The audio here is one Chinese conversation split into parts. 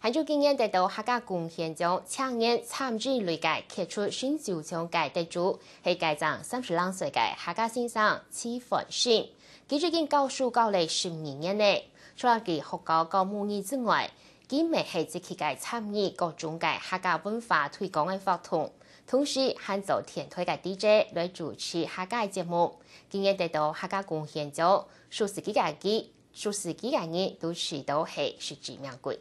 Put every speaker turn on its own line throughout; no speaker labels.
还就今年得到客家贡献奖，青年参与类界揭出新秀奖界得主，系界长32岁嘅客家先生戚凡信。佢最近教书教嚟12年呢，除了佢學教教母語之外，佢未係積極嘅參與各種嘅客家文化推廣嘅活動，同時還做電台嘅 DJ 來主持客家節目。今年得到客家貢獻獎，數十幾個人都知道係10名貴。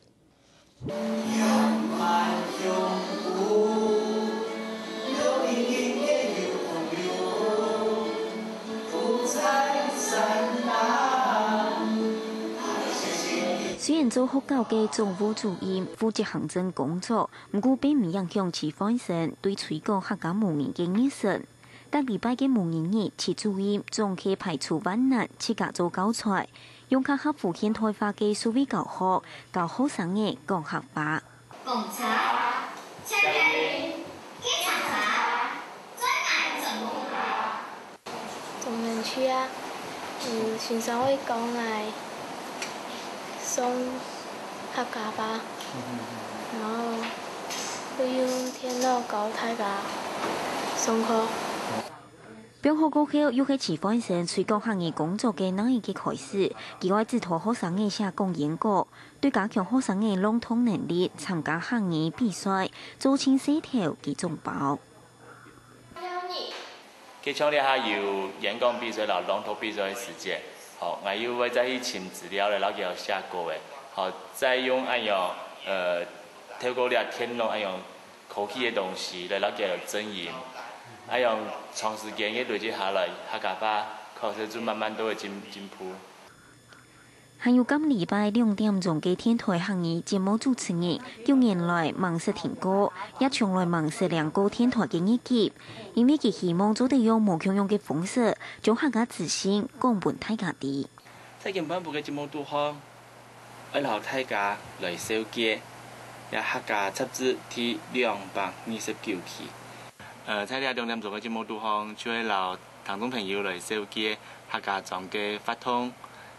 雖然做學校嘅總務主任負責行政工作，不過並唔影響其本身對推廣客家母語嘅熱忱。但禮拜嘅母語日，其主任總可以排除萬難，自家做教材，用客家普遍台化嘅數位教學，教學生嘅講客話。
貢茶、青年、基層茶、專賣整木茶。
仲能去啊？先生會講嚟送客家吧，然後會用電腦教大家上課。
中學過後，又係持本身推廣行業工作嘅能力嘅開始，佢愛指導學生嘅寫講演講，對加強學生嘅溝通能力，參加行業比賽，做清寫條嘅總包。
佢強烈下有演講比賽啦、朗讀比賽嘅時間，好，我又會再去尋資料嚟，然後佢寫過嘅，好，再用樣透過啲天龍科技嘅東西嚟，然後佢整音。樣長時間嘅累積下來，客家話確實就慢慢都會進步。
還有今禮拜2點鐘嘅電台行業節目主持人，近年來忙實聽歌，也從來忙實兩個電台嘅業績，因為佢希望做得用無強用嘅方式，將客家自信講俾大家知。
最近頒布嘅節目都好，愛留大家來收結，也客家雜誌第229期。在呢2點鐘嘅節目都好，就會留聽眾朋友來收結客家狀嘅發通，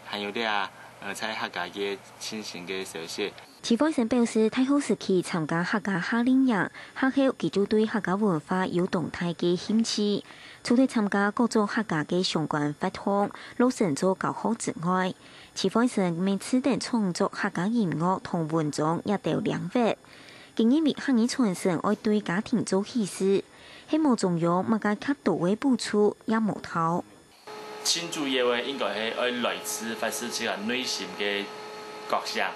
還有啲在客家嘅親情嘅消息。
戚凡信表示，太好時期參加客家夏令營，客後佢就對客家文化有動態嘅興趣。除咗參加各種客家嘅相關活動，老成做教學之外，戚凡信每次等創作客家音樂同文章也都兩筆。經因為客語傳承愛對家庭做喜事，希望中央物嘅較多嘅補助也無頭。
親主要嘅應該係愛來自發自自己內心嘅覺想，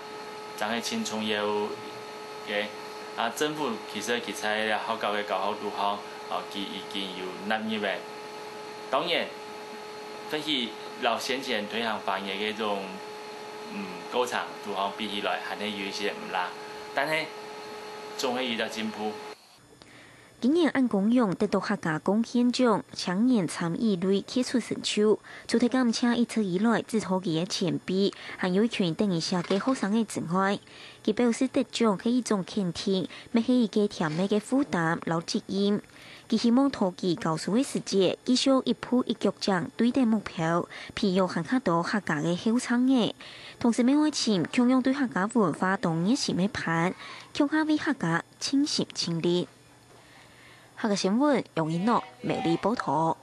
就係親重要嘅。政府其實佢在學校嘅教學都好，佢已經有納入嘅。當然，分析老先前推行防疫嘅種過程都好比起來，還係有一些唔啦，但係總會遇到進步。
今年按公用得到客家貢獻獎，青年參與率傑出成就。除咗感謝一直以來支持佢嘅前輩，還有一群等一下嘅學生嘅之外，佢表示得獎係一種肯定，唔係一個甜美嘅負擔老責任。佢希望透過教書嘅時節，繼續一步一腳將對待目標，培養更加多客家嘅後生嘅，同時要愛情強養對客家文化同熱心嘅盼，強化為客家傾心傾力。客家新聞用音樂美麗報道。